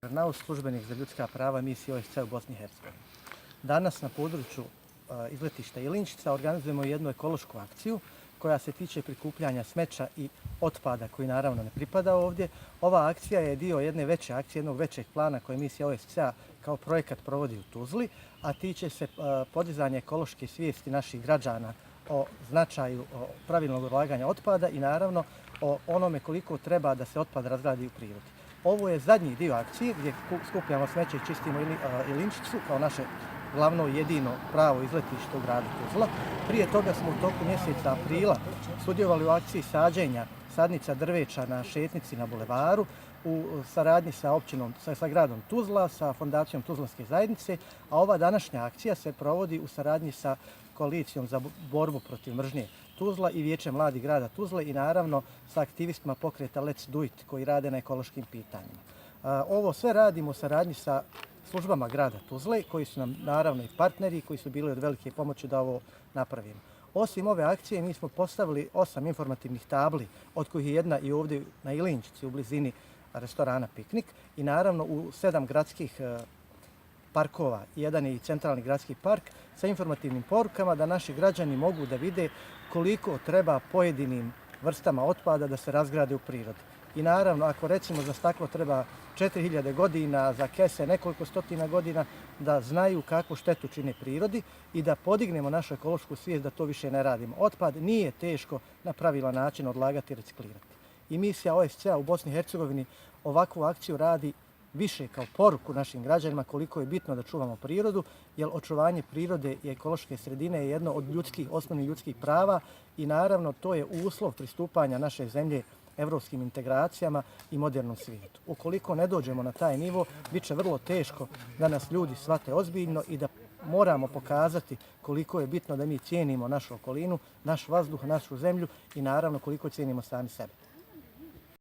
Naus, službenik za ljudska prava misije OSCE u Bosni i Hercegovini. Danas na području izletišta Ilinčica organizujemo jednu ekološku akciju koja se tiče prikupljanja smeća i otpada koji naravno ne pripada ovdje. Ova akcija je dio jedne veće akcije, jednog većeg plana koje misija OSCE kao projekat provodi u Tuzli, a tiče se podizanja ekološke svijesti naših građana o značaju pravilnog odlaganja otpada i naravno o onome koliko treba da se otpad razgradi u prirodi. Ovo je zadnji dio akcije gdje skupljamo smeće i čistimo Ilinčicu kao naše glavno i jedino pravo izletište u gradu Tuzla. Prije toga smo u toku mjeseca aprila sudjelovali u akciji sađenja sadnica drveća na šetnici na bulevaru u saradnji sa općinom, sa gradom Tuzla, sa fondacijom Tuzlanske zajednice, a ova današnja akcija se provodi u saradnji sa koalicijom za borbu protiv mržnje Tuzla i Vijećem mladih grada Tuzle i naravno sa aktivistima pokreta Let's Do It koji rade na ekološkim pitanjima. Ovo sve radimo u saradnji sa službama grada Tuzle koji su nam naravno i partneri koji su bili od velike pomoći da ovo napravimo. Osim ove akcije mi smo postavili 8 informativnih tabli od kojih je jedna i ovdje na Ilinčici u blizini restorana Piknik i naravno u 7 gradskih parkova. Jedan je i centralni gradski park sa informativnim porukama da naši građani mogu da vide koliko treba pojedinim vrstama otpada da se razgrade u prirodi. I naravno, ako recimo za staklo treba 4000 godina, za kese nekoliko stotina godina, da znaju kakvu štetu čine prirodi i da podignemo našu ekološku svijest da to više ne radimo. Otpad nije teško na pravilan način odlagati i reciklirati. I misija OSCE u Bosni i Hercegovini ovakvu akciju radi više kao poruku našim građanima koliko je bitno da čuvamo prirodu, jer očuvanje prirode i ekološke sredine je jedno od osnovnih ljudskih prava i naravno to je uslov pristupanja naše zemlje evropskim integracijama i modernom svijetu. Ukoliko ne dođemo na taj nivo, bit će vrlo teško da nas ljudi shvate ozbiljno i da moramo pokazati koliko je bitno da mi cijenimo našu okolinu, naš vazduh, našu zemlju i naravno koliko cijenimo sami sebe.